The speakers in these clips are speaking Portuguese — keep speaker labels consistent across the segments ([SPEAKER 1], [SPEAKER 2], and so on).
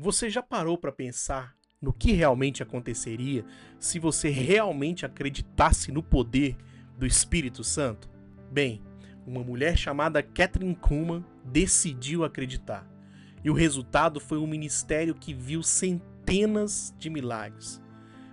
[SPEAKER 1] Você já parou para pensar no que realmente aconteceria se você realmente acreditasse no poder do Espírito Santo? Bem, uma mulher chamada Kathryn Kuhlman decidiu acreditar. E o resultado foi um ministério que viu centenas de milagres.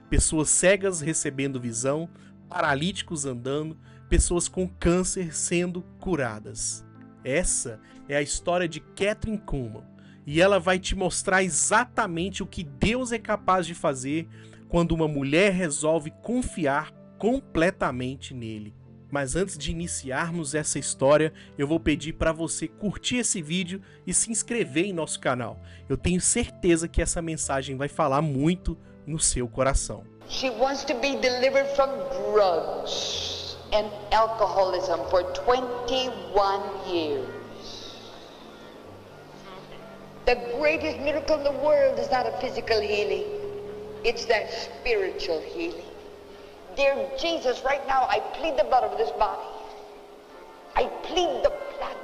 [SPEAKER 1] Pessoas cegas recebendo visão, paralíticos andando, pessoas com câncer sendo curadas. Essa é a história de Kathryn Kuhlman. E ela vai te mostrar exatamente o que Deus é capaz de fazer quando uma mulher resolve confiar completamente nele. Mas antes de iniciarmos essa história, eu vou pedir para você curtir esse vídeo e se inscrever em nosso canal. Eu tenho certeza que essa mensagem vai falar muito no seu coração.
[SPEAKER 2] She wants to be delivered from drugs and alcoholism for 21 years. The greatest miracle in the world is not a physical healing. It's that spiritual healing. Dear Jesus, right now I plead the blood of this body. I plead the blood.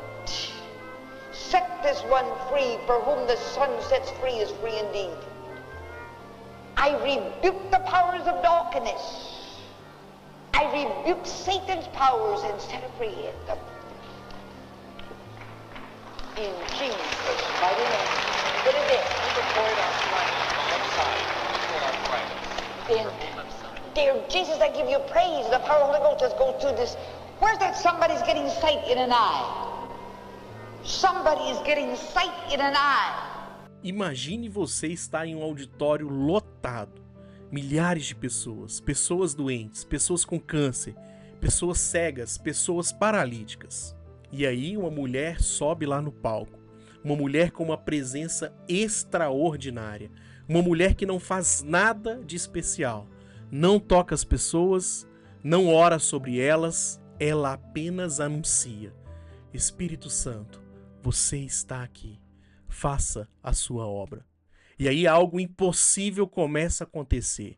[SPEAKER 2] Set this one free, for whom the Son sets free is free indeed. I rebuke the powers of darkness. I rebuke Satan's powers and set it free. In Jesus' mighty name. Put it in. Pour it out right. Then, dear Jesus, I give you praise. The power of the Holy Ghost just goes through this. Where's that somebody's getting sight in an eye? Somebody is getting sight in an eye.
[SPEAKER 1] Imagine você estar em um auditório lotado. Milhares de pessoas, pessoas doentes, pessoas com câncer, pessoas cegas, pessoas paralíticas. E aí uma mulher sobe lá no palco. Uma mulher com uma presença extraordinária. Uma mulher que não faz nada de especial. Não toca as pessoas, não ora sobre elas, ela apenas anuncia: Espírito Santo, você está aqui. Faça a sua obra. E aí algo impossível começa a acontecer.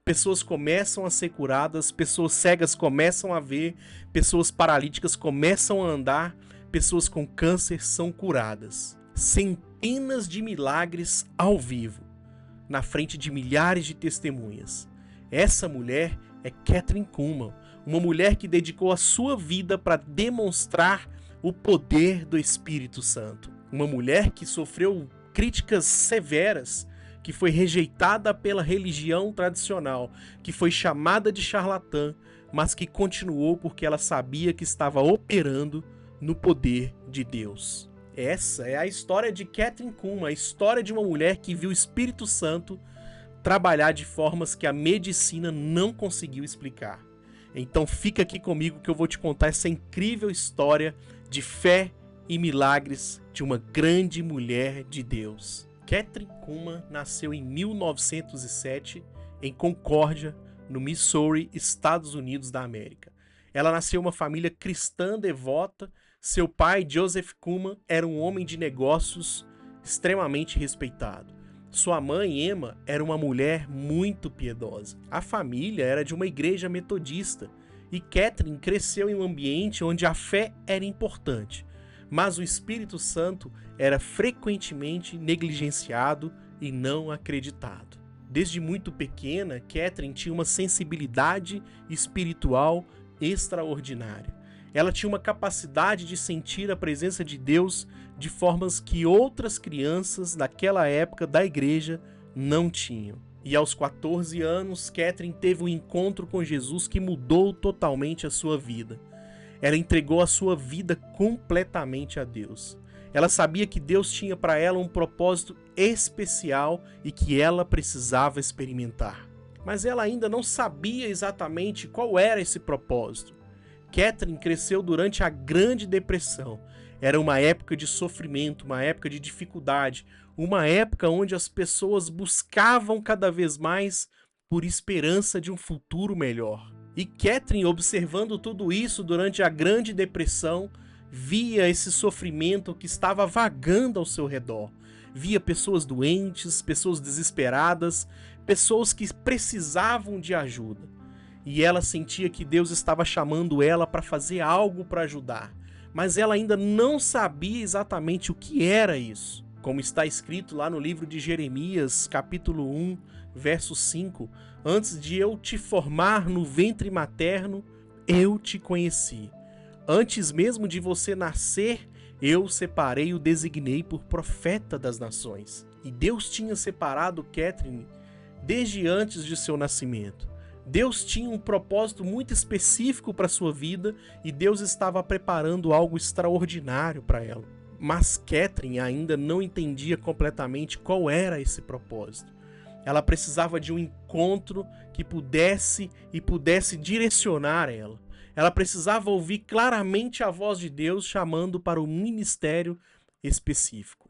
[SPEAKER 1] Pessoas começam a ser curadas, pessoas cegas começam a ver, pessoas paralíticas começam a andar, pessoas com câncer são curadas. Centenas de milagres ao vivo, na frente de milhares de testemunhas. Essa mulher é Kathryn Kuhlman, uma mulher que dedicou a sua vida para demonstrar o poder do Espírito Santo. Uma mulher que sofreu críticas severas, que foi rejeitada pela religião tradicional, que foi chamada de charlatã, mas que continuou porque ela sabia que estava operando no poder de Deus. Essa é a história de Kathryn Kuhlman, a história de uma mulher que viu o Espírito Santo trabalhar de formas que a medicina não conseguiu explicar. Então fica aqui comigo que eu vou te contar essa incrível história de fé e milagres de uma grande mulher de Deus. Kathryn Kuhlman nasceu em 1907 em Concórdia, no Missouri, Estados Unidos da América. Ela nasceu em uma família cristã devota. Seu pai, Joseph Kuhlman, era um homem de negócios extremamente respeitado. Sua mãe, Emma, era uma mulher muito piedosa. A família era de uma igreja metodista e Kathryn cresceu em um ambiente onde a fé era importante, mas o Espírito Santo era frequentemente negligenciado e não acreditado. Desde muito pequena, Kathryn tinha uma sensibilidade espiritual extraordinária. Ela tinha uma capacidade de sentir a presença de Deus de formas que outras crianças daquela época da igreja não tinham. E aos 14 anos, Kathryn teve um encontro com Jesus que mudou totalmente a sua vida. Ela entregou a sua vida completamente a Deus. Ela sabia que Deus tinha para ela um propósito especial e que ela precisava experimentar. Mas ela ainda não sabia exatamente qual era esse propósito. Kathryn cresceu durante a Grande Depressão. Era uma época de sofrimento, uma época de dificuldade, uma época onde as pessoas buscavam cada vez mais por esperança de um futuro melhor. E Kathryn, observando tudo isso durante a Grande Depressão, via esse sofrimento que estava vagando ao seu redor. Via pessoas doentes, pessoas desesperadas, pessoas que precisavam de ajuda. E ela sentia que Deus estava chamando ela para fazer algo para ajudar. Mas ela ainda não sabia exatamente o que era isso. Como está escrito lá no livro de Jeremias, capítulo 1, verso 5, antes de eu te formar no ventre materno, eu te conheci. Antes mesmo de você nascer, eu separei e o designei por profeta das nações. E Deus tinha separado Catherine desde antes de seu nascimento. Deus tinha um propósito muito específico para sua vida e Deus estava preparando algo extraordinário para ela. Mas Catherine ainda não entendia completamente qual era esse propósito. Ela precisava de um encontro que pudesse direcionar ela. Ela precisava ouvir claramente a voz de Deus chamando para um ministério específico.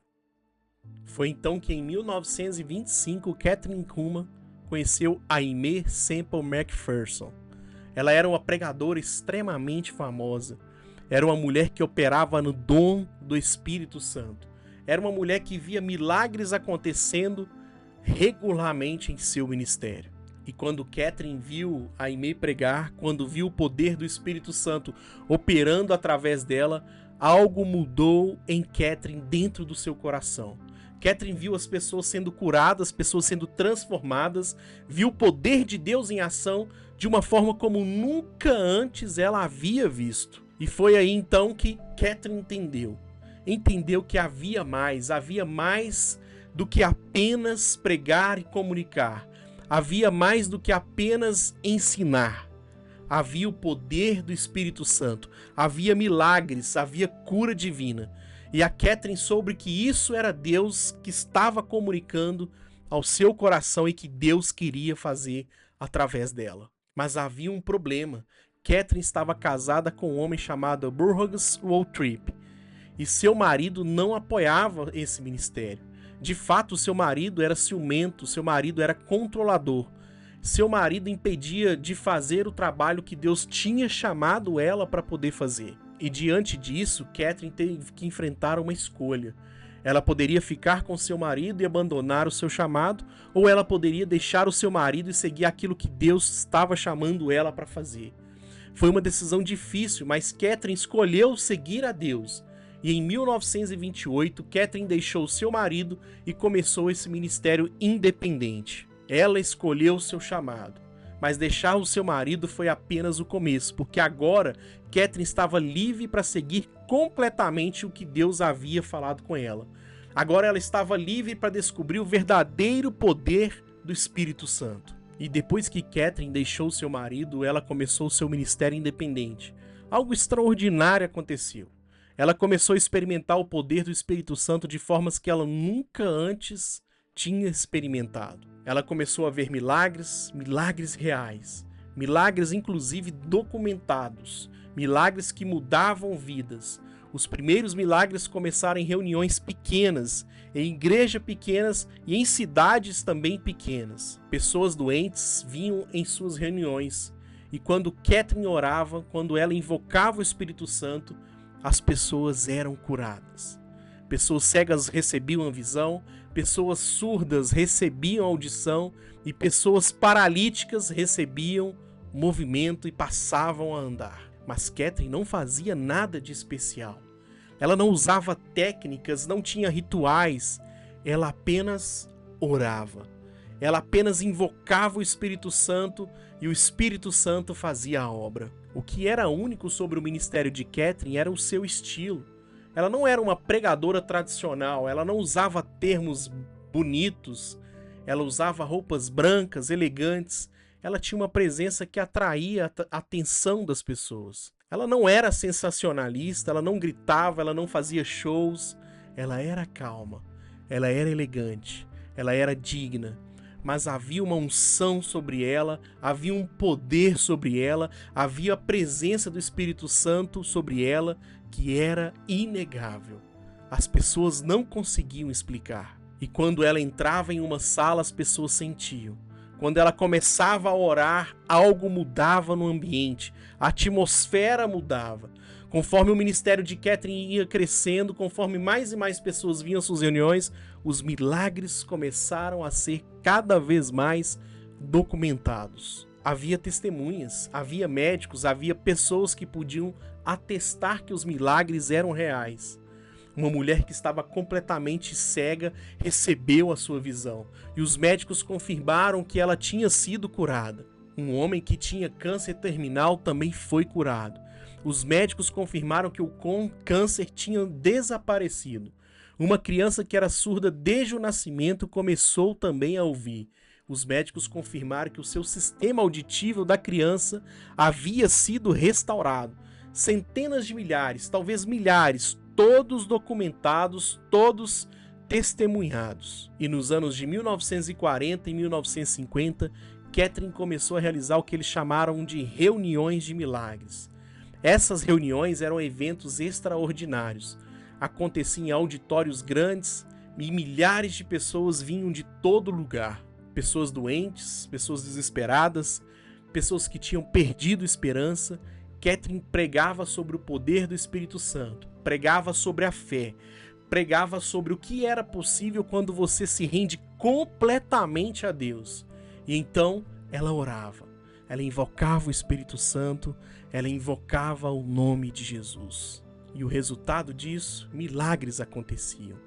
[SPEAKER 1] Foi então que em 1925 Catherine Kuhlman conheceu Aimee Semple McPherson. Ela era uma pregadora extremamente famosa. Era uma mulher que operava no dom do Espírito Santo. Era uma mulher que via milagres acontecendo regularmente em seu ministério. E quando Catherine viu Aimee pregar, quando viu o poder do Espírito Santo operando através dela, algo mudou em Catherine dentro do seu coração. Catherine viu as pessoas sendo curadas, pessoas sendo transformadas, viu o poder de Deus em ação de uma forma como nunca antes ela havia visto. E foi aí então que Catherine entendeu que havia mais do que apenas pregar e comunicar. Havia mais do que apenas ensinar. Havia o poder do Espírito Santo. Havia milagres, havia cura divina. E a Catherine soube que isso era Deus que estava comunicando ao seu coração e que Deus queria fazer através dela. Mas havia um problema. Catherine estava casada com um homem chamado Burroughs Waltrip. E seu marido não apoiava esse ministério. De fato, seu marido era ciumento, seu marido era controlador. Seu marido impedia de fazer o trabalho que Deus tinha chamado ela para poder fazer. E diante disso, Catherine teve que enfrentar uma escolha. Ela poderia ficar com seu marido e abandonar o seu chamado, ou ela poderia deixar o seu marido e seguir aquilo que Deus estava chamando ela para fazer. Foi uma decisão difícil, mas Catherine escolheu seguir a Deus. E em 1928, Catherine deixou seu marido e começou esse ministério independente. Ela escolheu o seu chamado, mas deixar o seu marido foi apenas o começo, porque agora Catherine estava livre para seguir completamente o que Deus havia falado com ela. Agora ela estava livre para descobrir o verdadeiro poder do Espírito Santo. E depois que Catherine deixou seu marido, ela começou seu ministério independente. Algo extraordinário aconteceu. Ela começou a experimentar o poder do Espírito Santo de formas que ela nunca antes tinha experimentado. Ela começou a ver milagres reais, milagres inclusive documentados, milagres que mudavam vidas. Os primeiros milagres começaram em reuniões pequenas, em igrejas pequenas e em cidades também pequenas. Pessoas doentes vinham em suas reuniões e quando Catherine orava, quando ela invocava o Espírito Santo, as pessoas eram curadas. Pessoas cegas recebiam a visão, pessoas surdas recebiam audição e pessoas paralíticas recebiam movimento e passavam a andar. Mas Catherine não fazia nada de especial. Ela não usava técnicas, não tinha rituais. Ela apenas orava. Ela apenas invocava o Espírito Santo e o Espírito Santo fazia a obra. O que era único sobre o ministério de Catherine era o seu estilo. Ela não era uma pregadora tradicional, ela não usava termos bonitos, ela usava roupas brancas, elegantes. Ela tinha uma presença que atraía a atenção das pessoas. Ela não era sensacionalista, ela não gritava, ela não fazia shows. Ela era calma, ela era elegante, ela era digna. Mas havia uma unção sobre ela, havia um poder sobre ela, havia a presença do Espírito Santo sobre ela que era inegável. As pessoas não conseguiam explicar. E quando ela entrava em uma sala, as pessoas sentiam. Quando ela começava a orar, algo mudava no ambiente, a atmosfera mudava. Conforme o ministério de Catherine ia crescendo, conforme mais e mais pessoas vinham às suas reuniões, os milagres começaram a ser cada vez mais documentados. Havia testemunhas, havia médicos, havia pessoas que podiam atestar que os milagres eram reais. Uma mulher que estava completamente cega recebeu a sua visão e os médicos confirmaram que ela tinha sido curada. Um homem que tinha câncer terminal também foi curado. Os médicos confirmaram que o câncer tinha desaparecido. Uma criança que era surda desde o nascimento começou também a ouvir. Os médicos confirmaram que o seu sistema auditivo da criança havia sido restaurado. Centenas de milhares, talvez milhares, todos documentados, todos testemunhados. E nos anos de 1940 e 1950, Catherine começou a realizar o que eles chamaram de reuniões de milagres. Essas reuniões eram eventos extraordinários. Aconteciam em auditórios grandes e milhares de pessoas vinham de todo lugar. Pessoas doentes, pessoas desesperadas, pessoas que tinham perdido esperança. Catherine pregava sobre o poder do Espírito Santo, pregava sobre a fé, pregava sobre o que era possível quando você se rende completamente a Deus. E então ela orava, ela invocava o Espírito Santo, ela invocava o nome de Jesus. E o resultado disso, milagres aconteciam,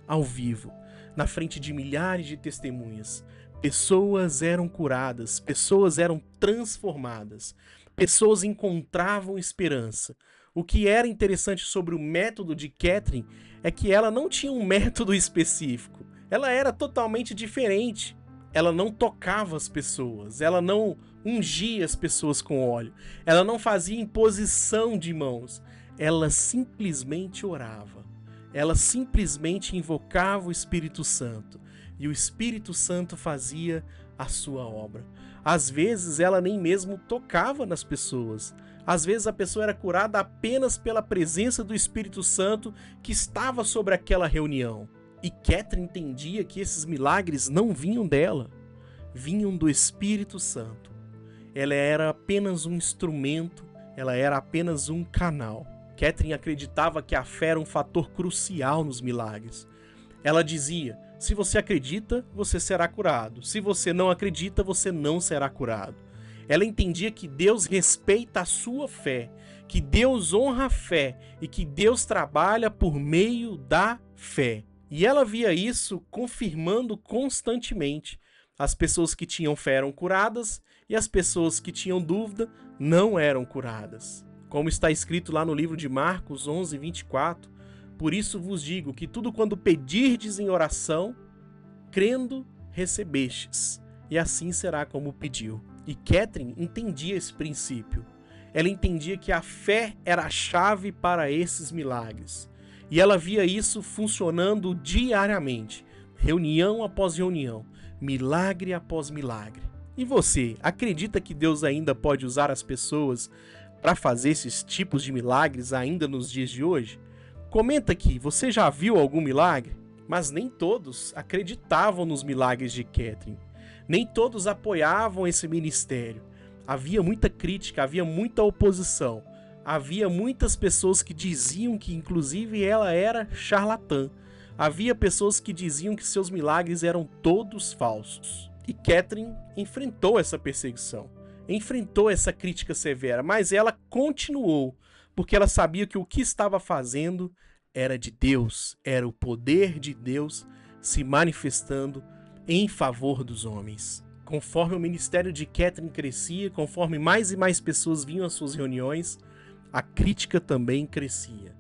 [SPEAKER 1] ao vivo, na frente de milhares de testemunhas. Pessoas eram curadas, pessoas eram transformadas, pessoas encontravam esperança. O que era interessante sobre o método de Catherine é que ela não tinha um método específico. Ela era totalmente diferente. Ela não tocava as pessoas, ela não ungia as pessoas com óleo, ela não fazia imposição de mãos, ela simplesmente orava. Ela simplesmente invocava o Espírito Santo e o Espírito Santo fazia a sua obra. Às vezes ela nem mesmo tocava nas pessoas. Às vezes a pessoa era curada apenas pela presença do Espírito Santo que estava sobre aquela reunião. E Catherine entendia que esses milagres não vinham dela, vinham do Espírito Santo. Ela era apenas um instrumento, ela era apenas um canal. Catherine acreditava que a fé era um fator crucial nos milagres. Ela dizia: se você acredita, você será curado. Se você não acredita, você não será curado. Ela entendia que Deus respeita a sua fé, que Deus honra a fé e que Deus trabalha por meio da fé. E ela via isso confirmando constantemente. As pessoas que tinham fé eram curadas e as pessoas que tinham dúvida não eram curadas. Como está escrito lá no livro de Marcos 11:24, por isso vos digo que tudo quando pedirdes em oração, crendo, recebestes, e assim será como pediu. E Catherine entendia esse princípio. Ela entendia que a fé era a chave para esses milagres. E ela via isso funcionando diariamente, reunião após reunião, milagre após milagre. E você, acredita que Deus ainda pode usar as pessoas para fazer esses tipos de milagres ainda nos dias de hoje? Comenta aqui, você já viu algum milagre? Mas nem todos acreditavam nos milagres de Catherine. Nem todos apoiavam esse ministério. Havia muita crítica, havia muita oposição. Havia muitas pessoas que diziam que inclusive ela era charlatã. Havia pessoas que diziam que seus milagres eram todos falsos. E Catherine enfrentou essa perseguição, enfrentou essa crítica severa, mas ela continuou, porque ela sabia que o que estava fazendo era de Deus, era o poder de Deus se manifestando em favor dos homens. Conforme o ministério de Catherine crescia, conforme mais e mais pessoas vinham às suas reuniões, a crítica também crescia.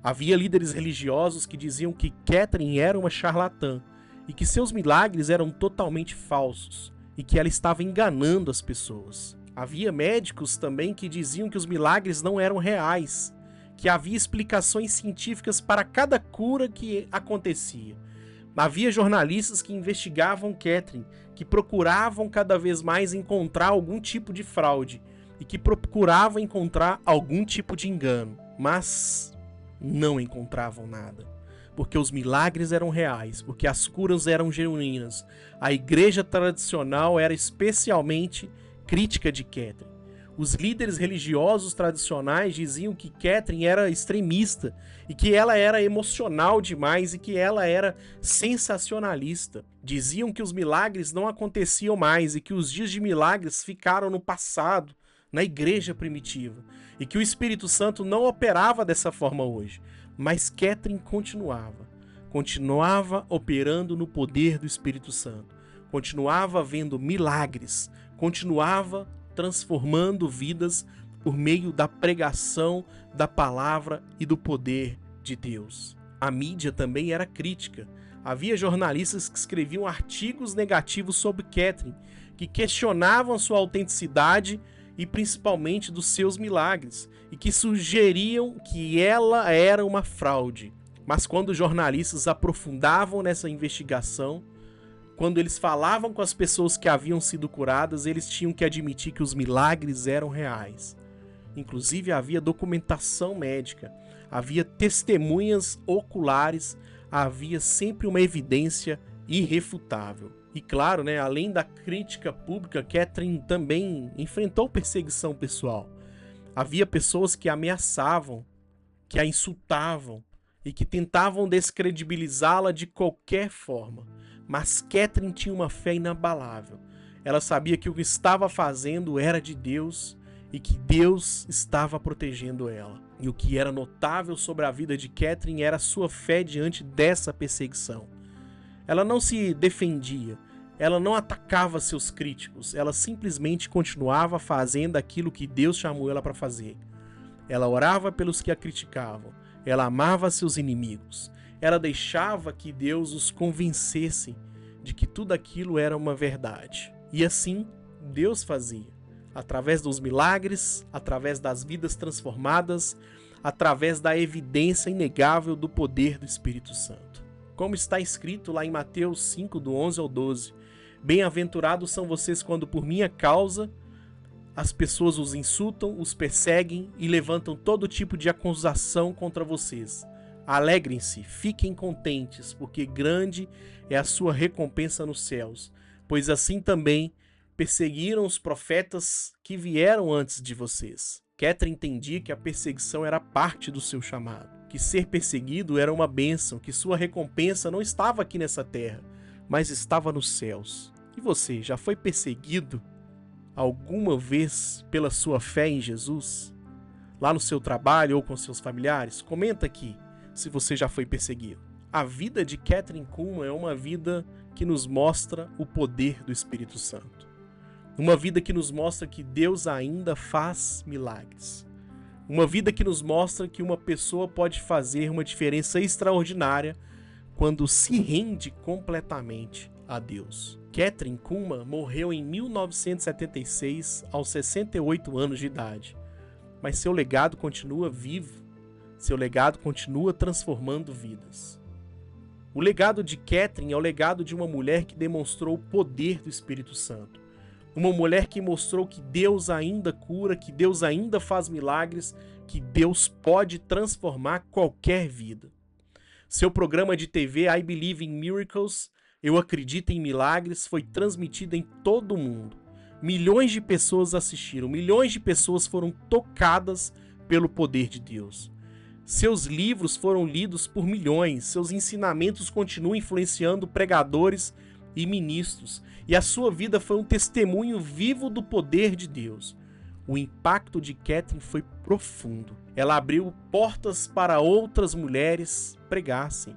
[SPEAKER 1] Havia líderes religiosos que diziam que Catherine era uma charlatã e que seus milagres eram totalmente falsos e que ela estava enganando as pessoas. Havia médicos também que diziam que os milagres não eram reais, que havia explicações científicas para cada cura que acontecia. Havia jornalistas que investigavam Catherine, que procuravam cada vez mais encontrar algum tipo de fraude e que procuravam encontrar algum tipo de engano, mas não encontravam nada, porque os milagres eram reais, porque as curas eram genuínas. A igreja tradicional era especialmente crítica de Catherine. Os líderes religiosos tradicionais diziam que Catherine era extremista e que ela era emocional demais e que ela era sensacionalista. Diziam que os milagres não aconteciam mais e que os dias de milagres ficaram no passado, na igreja primitiva, e que o Espírito Santo não operava dessa forma hoje. Mas Catherine continuava operando no poder do Espírito Santo, continuava vendo milagres, continuava transformando vidas por meio da pregação da palavra e do poder de Deus. A mídia também era crítica. Havia jornalistas que escreviam artigos negativos sobre Catherine, que questionavam sua autenticidade e principalmente dos seus milagres, e que sugeriam que ela era uma fraude. Mas quando os jornalistas aprofundavam nessa investigação, quando eles falavam com as pessoas que haviam sido curadas, eles tinham que admitir que os milagres eram reais. Inclusive havia documentação médica, havia testemunhas oculares, havia sempre uma evidência irrefutável. E claro, além da crítica pública, Catherine também enfrentou perseguição pessoal. Havia pessoas que a ameaçavam, que a insultavam e que tentavam descredibilizá-la de qualquer forma. Mas Catherine tinha uma fé inabalável. Ela sabia que o que estava fazendo era de Deus e que Deus estava protegendo ela. E o que era notável sobre a vida de Catherine era sua fé diante dessa perseguição. Ela não se defendia, ela não atacava seus críticos, ela simplesmente continuava fazendo aquilo que Deus chamou ela para fazer. Ela orava pelos que a criticavam, ela amava seus inimigos, ela deixava que Deus os convencesse de que tudo aquilo era uma verdade. E assim, Deus fazia, através dos milagres, através das vidas transformadas, através da evidência inegável do poder do Espírito Santo. Como está escrito lá em Mateus 5, do 11 ao 12, bem-aventurados são vocês quando por minha causa as pessoas os insultam, os perseguem e levantam todo tipo de acusação contra vocês. Alegrem-se, fiquem contentes, porque grande é a sua recompensa nos céus, pois assim também perseguiram os profetas que vieram antes de vocês. Catherine entendia que a perseguição era parte do seu chamado, que ser perseguido era uma bênção, que sua recompensa não estava aqui nessa terra, mas estava nos céus. E você, já foi perseguido alguma vez pela sua fé em Jesus? Lá no seu trabalho ou com seus familiares? Comenta aqui se você já foi perseguido. A vida de Catherine Kuhlman é uma vida que nos mostra o poder do Espírito Santo. Uma vida que nos mostra que Deus ainda faz milagres. Uma vida que nos mostra que uma pessoa pode fazer uma diferença extraordinária quando se rende completamente a Deus. Catherine Kuhlman morreu em 1976, aos 68 anos de idade. Mas seu legado continua vivo. Seu legado continua transformando vidas. O legado de Catherine é o legado de uma mulher que demonstrou o poder do Espírito Santo. Uma mulher que mostrou que Deus ainda cura, que Deus ainda faz milagres, que Deus pode transformar qualquer vida. Seu programa de TV I Believe in Miracles, Eu Acredito em Milagres, foi transmitido em todo o mundo. Milhões de pessoas assistiram, milhões de pessoas foram tocadas pelo poder de Deus. Seus livros foram lidos por milhões, seus ensinamentos continuam influenciando pregadores e ministros, e a sua vida foi um testemunho vivo do poder de Deus. O impacto de Catherine foi profundo. Ela abriu portas para outras mulheres pregassem.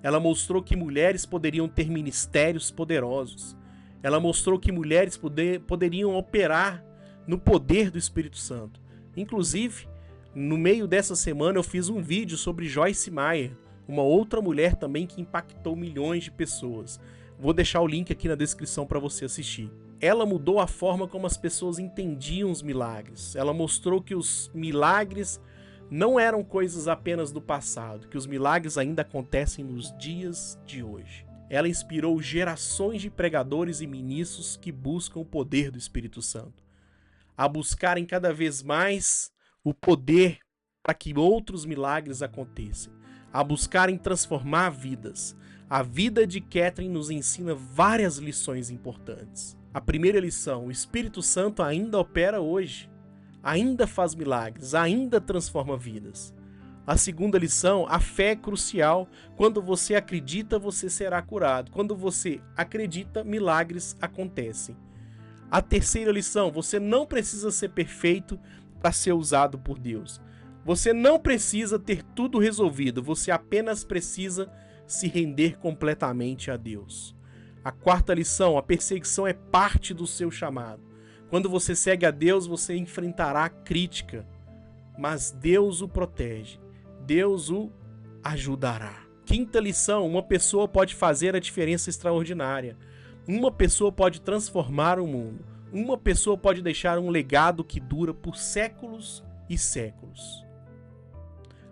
[SPEAKER 1] Ela mostrou que mulheres poderiam ter ministérios poderosos. Ela mostrou que mulheres poderiam operar no poder do Espírito Santo. Inclusive, no meio dessa semana eu fiz um vídeo sobre Joyce Meyer, uma outra mulher também que impactou milhões de pessoas. Vou deixar o link aqui na descrição para você assistir. Ela mudou a forma como as pessoas entendiam os milagres. Ela mostrou que os milagres não eram coisas apenas do passado, que os milagres ainda acontecem nos dias de hoje. Ela inspirou gerações de pregadores e ministros que buscam o poder do Espírito Santo, a buscarem cada vez mais o poder para que outros milagres aconteçam, a buscarem transformar vidas. A vida de Catherine nos ensina várias lições importantes. A primeira lição: o Espírito Santo ainda opera hoje, ainda faz milagres, ainda transforma vidas. A segunda lição: a fé é crucial. Quando você acredita, você será curado. Quando você acredita, milagres acontecem. A terceira lição: você não precisa ser perfeito para ser usado por Deus. Você não precisa ter tudo resolvido, você apenas precisa se render completamente a Deus. A quarta lição, a perseguição é parte do seu chamado. Quando você segue a Deus, você enfrentará crítica, mas Deus o protege, Deus o ajudará. Quinta lição, uma pessoa pode fazer a diferença extraordinária. Uma pessoa pode transformar o mundo. Uma pessoa pode deixar um legado que dura por séculos e séculos.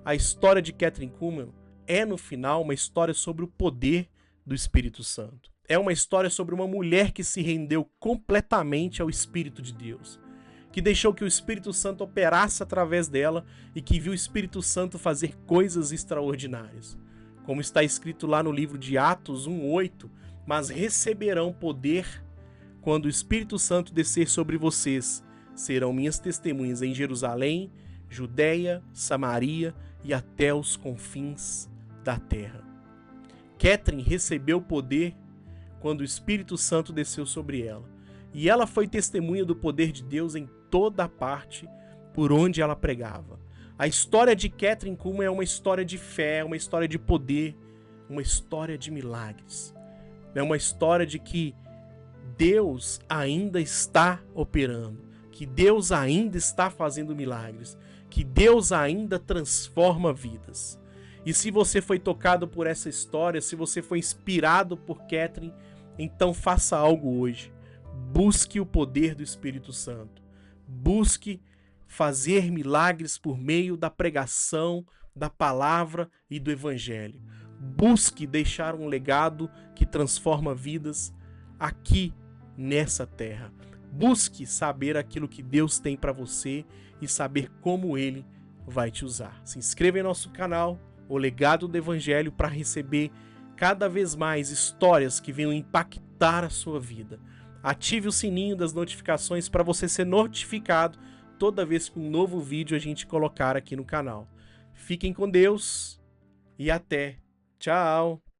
[SPEAKER 1] A história de Kathryn Kuhlman é, no final, uma história sobre o poder do Espírito Santo. É uma história sobre uma mulher que se rendeu completamente ao Espírito de Deus, que deixou que o Espírito Santo operasse através dela e que viu o Espírito Santo fazer coisas extraordinárias. Como está escrito lá no livro de Atos 1:8, mas receberão poder quando o Espírito Santo descer sobre vocês. Serão minhas testemunhas em Jerusalém, Judeia, Samaria e até os confins da terra. Kathryn recebeu poder quando o Espírito Santo desceu sobre ela. E ela foi testemunha do poder de Deus em toda a parte por onde ela pregava. A história de Kathryn Kuhlman é uma história de fé, uma história de poder, uma história de milagres. É uma história de que Deus ainda está operando, que Deus ainda está fazendo milagres, que Deus ainda transforma vidas. E se você foi tocado por essa história, se você foi inspirado por Kathryn, então faça algo hoje. Busque o poder do Espírito Santo. Busque fazer milagres por meio da pregação, da palavra e do evangelho. Busque deixar um legado que transforma vidas aqui nessa terra. Busque saber aquilo que Deus tem para você e saber como Ele vai te usar. Se inscreva em nosso canal, O Legado do Evangelho, para receber cada vez mais histórias que venham impactar a sua vida. Ative o sininho das notificações para você ser notificado toda vez que um novo vídeo a gente colocar aqui no canal. Fiquem com Deus e até. Tchau!